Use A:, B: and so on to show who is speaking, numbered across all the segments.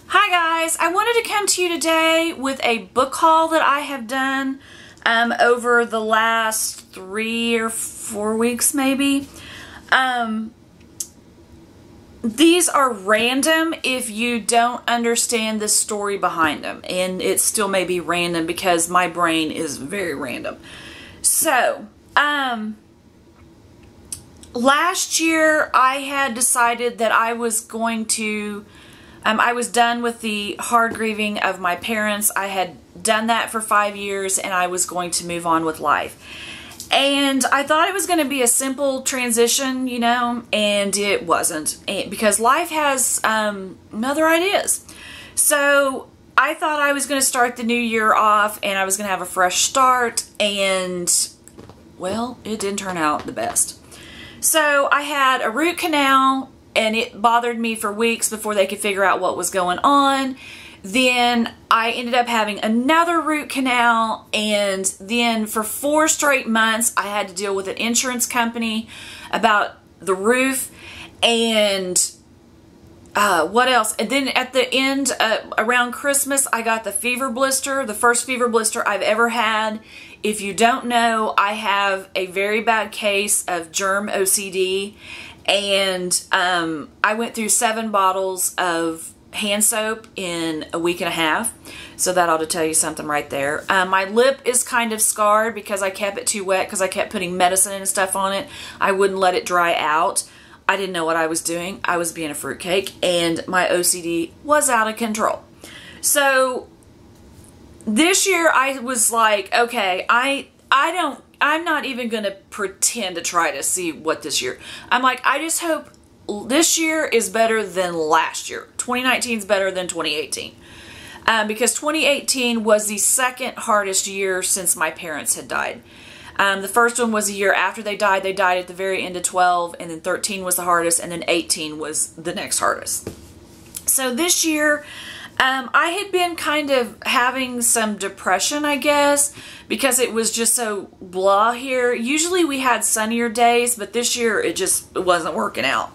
A: Hi guys, I wanted to come to you today with a book haul that I have done over the last 3 or 4 weeks maybe. These are random if you don't understand the story behind them, and it still may be random because my brain is very random. So, last year I had decided that I was going to I was done with the hard grieving of my parents. I had done that for 5 years and I was going to move on with life. And I thought it was going to be a simple transition, you know, and it wasn't, because life has other ideas. So I thought I was going to start the new year off and I was going to have a fresh start, and well, it didn't turn out the best. So I had a root canal, and it bothered me for weeks before they could figure out what was going on. Then I ended up having another root canal, and then for 4 straight months I had to deal with an insurance company about the roof and what else? And then at the end, around Christmas, I got the fever blister, the first fever blister I've ever had. If you don't know, I have a very bad case of germ OCD, and I went through 7 bottles of hand soap in a week and a half. So that ought to tell you something right there. My lip is kind of scarred because I kept it too wet because I kept putting medicine and stuff on it. I wouldn't let it dry out. I didn't know what I was doing. I was being a fruitcake, and my OCD was out of control. So this year I was like, okay, I'm not even going to pretend to try to see what this year. I'm like, I just hope this year is better than last year. 2019 is better than 2018. Because 2018 was the second hardest year since my parents had died. The first one was a year after they died. They died at the very end of 12, and then 13 was the hardest, and then 18 was the next hardest. So this year, I had been kind of having some depression, I guess, because it was just so blah here. Usually we had sunnier days, but this year it just wasn't working out.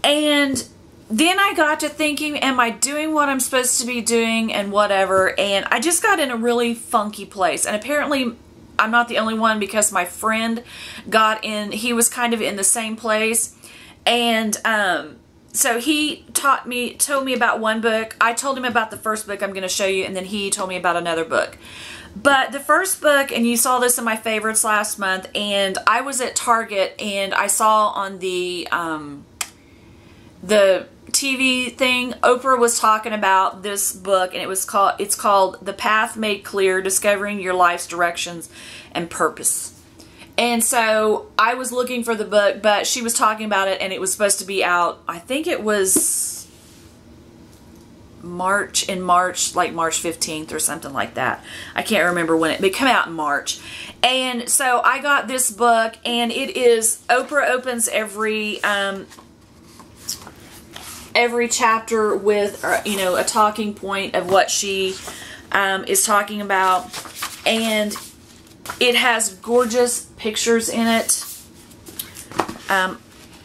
A: And then I got to thinking, am I doing what I'm supposed to be doing and whatever? And I just got in a really funky place. And apparently I'm not the only one, because my friend got in, he was kind of in the same place. And so he told me about one book. I told him about the first book I'm going to show you, and then he told me about another book. But the first book, and you saw this in my favorites last month, and I was at Target and I saw on the TV thing, Oprah was talking about this book, and it's called The Path Made Clear: Discovering Your Life's Directions and Purpose. And so I was looking for the book, but she was talking about it, and it was supposed to be out, I think it was March, like March 15th or something like that. I can't remember when it came out in March. And so I got this book, and it is, Oprah opens every chapter with, you know, a talking point of what she is talking about, and it has gorgeous pictures in it.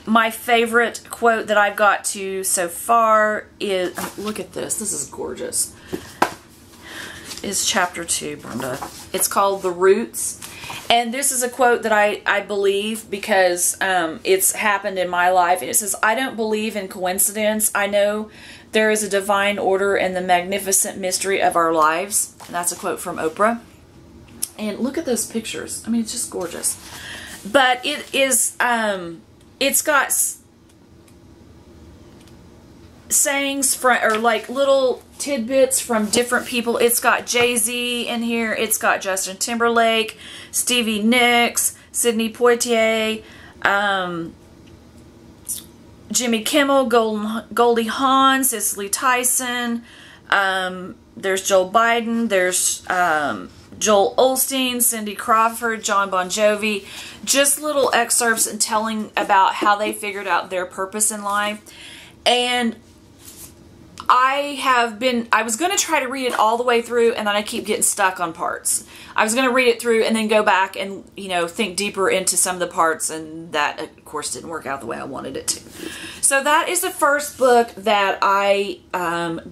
A: My favorite quote that I've got to so far is, look at this, this is gorgeous, is chapter 2, Brenda. It's called The Roots. And this is a quote that I believe, because it's happened in my life. And it says, I don't believe in coincidence. I know there is a divine order in the magnificent mystery of our lives. And that's a quote from Oprah. And look at those pictures. I mean, it's just gorgeous. But it is, it's got sayings from, or like little tidbits from different people. It's got Jay-Z in here. It's got Justin Timberlake, Stevie Nicks, Sidney Poitier, Jimmy Kimmel, Goldie Hawn, Cicely Tyson. There's Joe Biden. There's Joel Osteen, Cindy Crawford, John Bon Jovi. Just little excerpts and telling about how they figured out their purpose in life. And I was going to try to read it all the way through, and then I keep getting stuck on parts. I was going to read it through and then go back and, you know, think deeper into some of the parts, and that, of course, didn't work out the way I wanted it to. So So that is the first book that I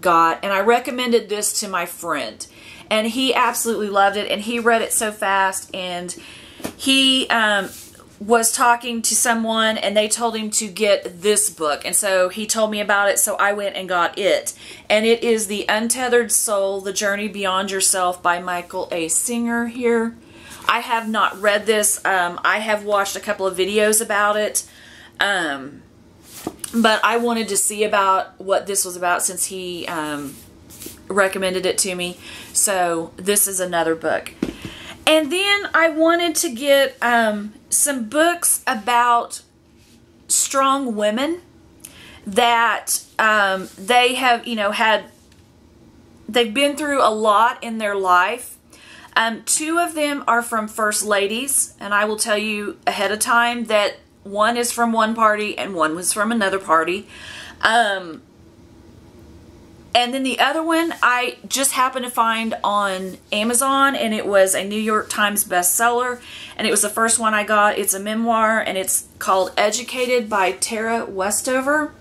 A: got, and I recommended this to my friend, and he absolutely loved it, and he read it so fast, and he was talking to someone, and they told him to get this book, and so he told me about it, so I went and got it, and it is The Untethered Soul, The Journey Beyond Yourself by Michael A. Singer here. I have not read this. I have watched a couple of videos about it, but I wanted to see about what this was about since he recommended it to me. So this is another book. And then I wanted to get some books about strong women that they have, you know, they've been through a lot in their life. Two of them are from First Ladies, and I will tell you ahead of time that one is from one party and one was from another party. And then the other one I just happened to find on Amazon, and it was a New York Times bestseller, and it was the first one I got. It's a memoir, and it's called Educated by Tara Westover.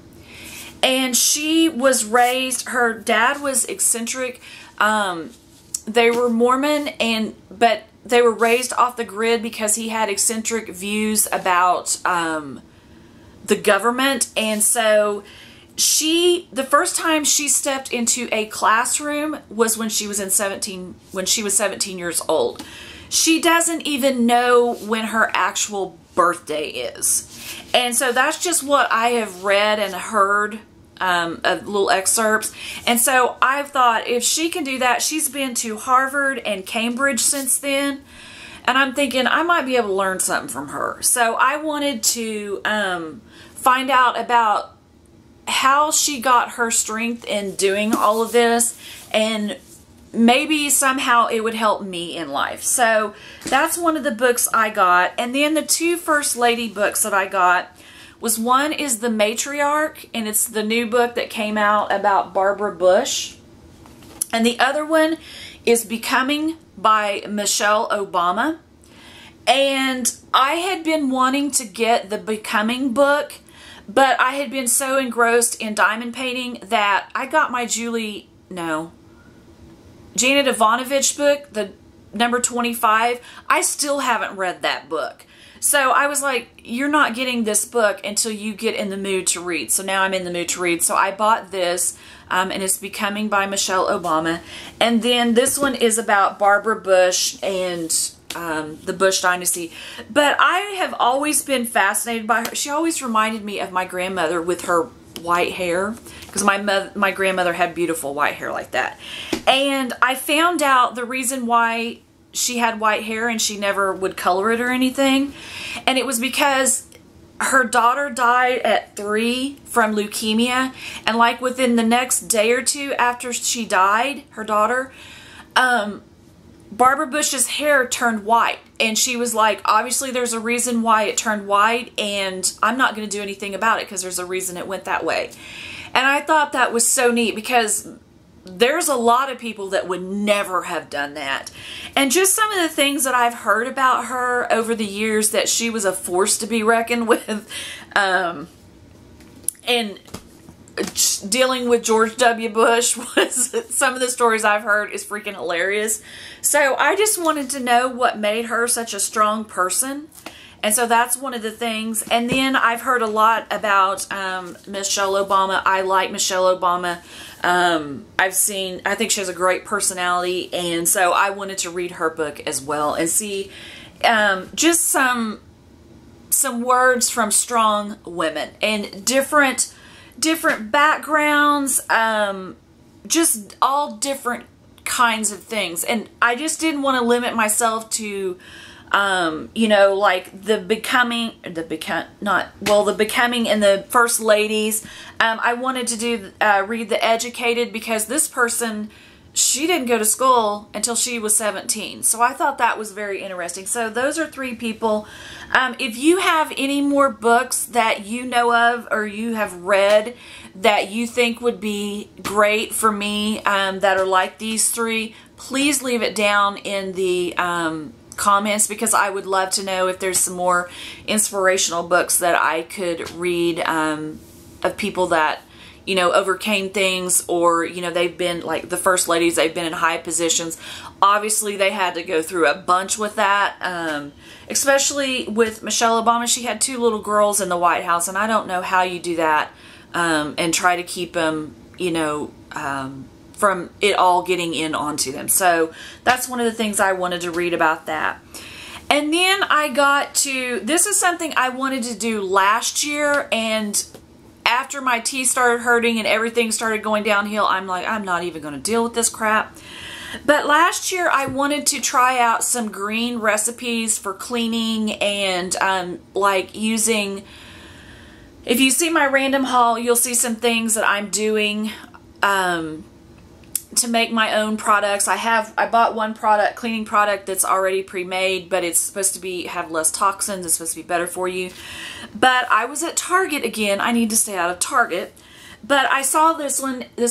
A: And she was raised, her dad was eccentric. They were Mormon, but they were raised off the grid because he had eccentric views about the government. And so the first time she stepped into a classroom was when she was 17 years old. She doesn't even know when her actual birthday is. And so that's just what I have read and heard, of little excerpts. And so I've thought, if she can do that, she's been to Harvard and Cambridge since then. And I'm thinking I might be able to learn something from her. So I wanted to find out about how she got her strength in doing all of this, and maybe somehow it would help me in life. So that's one of the books I got. And then the two First Lady books that I got was, one is The Matriarch, and it's the new book that came out about Barbara Bush. And the other one is Becoming by Michelle Obama. And I had been wanting to get the Becoming book, but I had been so engrossed in diamond painting that I got my Janet Ivanovich book, the number 25. I still haven't read that book. So I was like, you're not getting this book until you get in the mood to read. So now I'm in the mood to read. So I bought this, and it's Becoming by Michelle Obama. And then this one is about Barbara Bush and the Bush dynasty. But I have always been fascinated by her. She always reminded me of my grandmother with her white hair, because my grandmother had beautiful white hair like that. And I found out the reason why she had white hair and she never would color it or anything, and it was because her daughter died at 3 from leukemia, and like within the next day or two after she died, her daughter, Barbara Bush's hair turned white, and she was like, obviously there's a reason why it turned white, and I'm not going to do anything about it because there's a reason it went that way. And I thought that was so neat, because there's a lot of people that would never have done that. And just some of the things that I've heard about her over the years, that she was a force to be reckoned with, and dealing with George W. Bush was, some of the stories I've heard is freaking hilarious. So I just wanted to know what made her such a strong person. And so that's one of the things. And then I've heard a lot about Michelle Obama. I like Michelle Obama. I think she has a great personality. And so I wanted to read her book as well and see just some words from strong women and different backgrounds, just all different kinds of things. And I just didn't want to limit myself to you know, like the Becoming and the First Ladies. I wanted to read The Educated, because this person, she didn't go to school until she was 17. So I thought that was very interesting. So those are 3 people. If you have any more books that you know of or you have read that you think would be great for me, that are like these 3, please leave it down in the comments, because I would love to know if there's some more inspirational books that I could read of people that, you know, overcame things, or, you know, they've been like the first ladies, they've been in high positions. Obviously, they had to go through a bunch with that, especially with Michelle Obama. She had 2 little girls in the White House, and I don't know how you do that and try to keep them, you know, from it all getting in onto them. So that's one of the things I wanted to read about that. And then I got to, this is something I wanted to do last year, and after my teeth started hurting and everything started going downhill, I'm like, I'm not even going to deal with this crap. But last year I wanted to try out some green recipes for cleaning and like using, if you see my random haul, you'll see some things that I'm doing to make my own products. I bought one product, cleaning product, that's already pre-made, but it's supposed to have less toxins. It's supposed to be better for you. But I was at Target again. I need to stay out of Target. But I saw this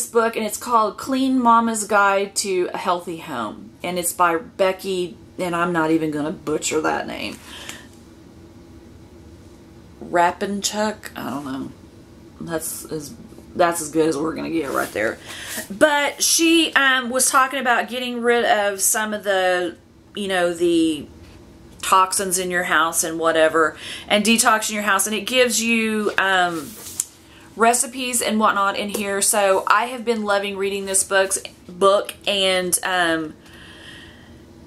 A: book, and it's called Clean Mama's Guide to a Healthy Home. And it's by Becky, and I'm not even going to butcher that name. Rapinchuk? I don't know. That's as good as we're going to get right there. But she was talking about getting rid of some of the, you know, the toxins in your house and whatever, and detoxing your house. And it gives you recipes and whatnot in here. So I have been loving reading this book and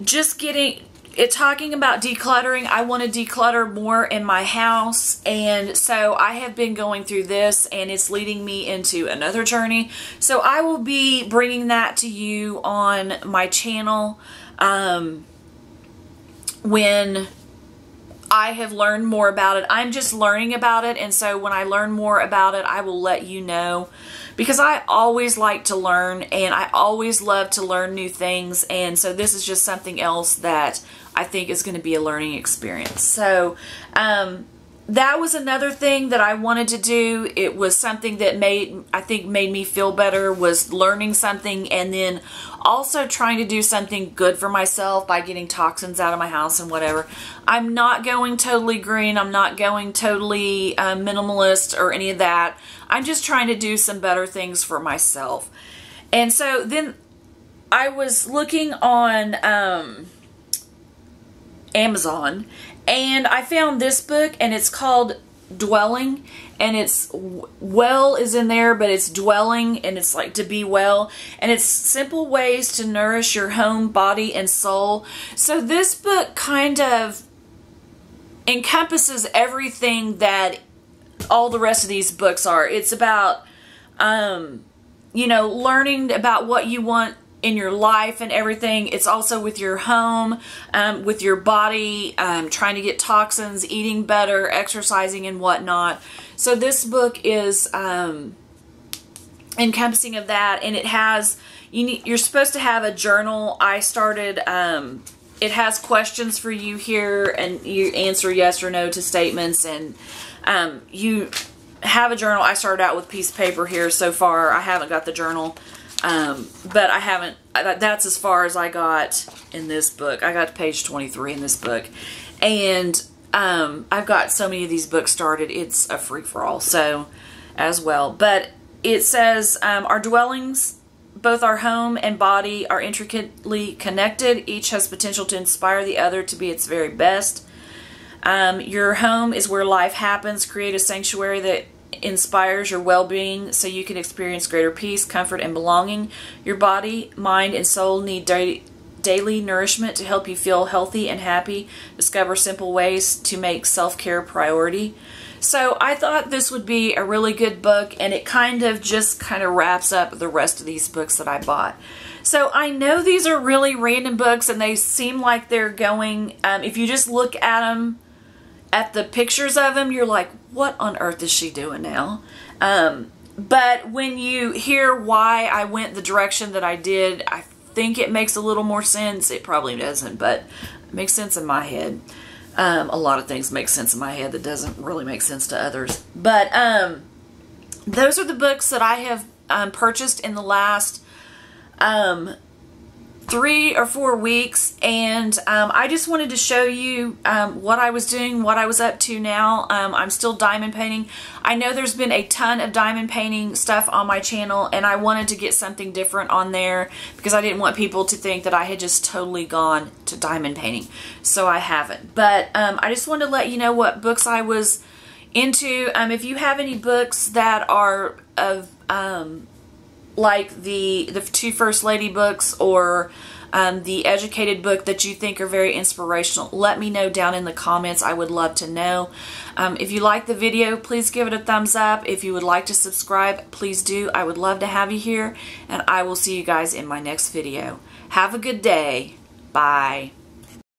A: just getting it, talking about decluttering. I want to declutter more in my house, and so I have been going through this, and it's leading me into another journey. So I will be bringing that to you on my channel when I have learned more about it. I'm just learning about it, and so when I learn more about it, I will let you know, because I always like to learn, and I always love to learn new things, and so this is just something else that I think is going to be a learning experience. So that was another thing that I wanted to do. It was something that I think made me feel better, was learning something, and then also trying to do something good for myself by getting toxins out of my house and whatever. I'm not going totally green. I'm not going totally minimalist or any of that. I'm just trying to do some better things for myself. And so then I was looking on Amazon, and I found this book, and it's called Dwelling, and it's well is in there, but it's dwelling, and it's like to be well, and it's simple ways to nourish your home, body, and soul. So this book kind of encompasses everything that all the rest of these books are. It's about you know, learning about what you want in your life and everything. It's also with your home, with your body, trying to get toxins, eating better, exercising and whatnot. So this book is encompassing of that, and it has, you're supposed to have a journal. I started, it has questions for you here, and you answer yes or no to statements, and you have a journal. I started out with a piece of paper here so far. I haven't got the journal. But I haven't, that's as far as I got in this book. I got to page 23 in this book. And I've got so many of these books started. It's a free-for-all, so as well. But it says, our dwellings, both our home and body, are intricately connected. Each has potential to inspire the other to be its very best. Your home is where life happens. Create a sanctuary that inspires your well-being so you can experience greater peace, comfort, and belonging. Your body, mind, and soul need daily nourishment to help you feel healthy and happy. Discover simple ways to make self-care a priority. So I thought this would be a really good book, and it kind of wraps up the rest of these books that I bought. So I know these are really random books, and they seem like they're going, if you just look at them, at the pictures of them, you're like, what on earth is she doing now? But when you hear why I went the direction that I did, I think it makes a little more sense. It probably doesn't, but it makes sense in my head. A lot of things make sense in my head that doesn't really make sense to others. But those are the books that I have purchased in the last 3 or 4 weeks, and I just wanted to show you what I was doing, what I was up to now. I'm still diamond painting. I know there's been a ton of diamond painting stuff on my channel, and I wanted to get something different on there because I didn't want people to think that I had just totally gone to diamond painting. So I haven't. But I just wanted to let you know what books I was into. If you have any books that are of like the Two First Lady books, or the Educated book that you think are very inspirational, let me know down in the comments. I would love to know. If you like the video, please give it a thumbs up. If you would like to subscribe, please do. I would love to have you here, and I will see you guys in my next video. Have a good day. Bye.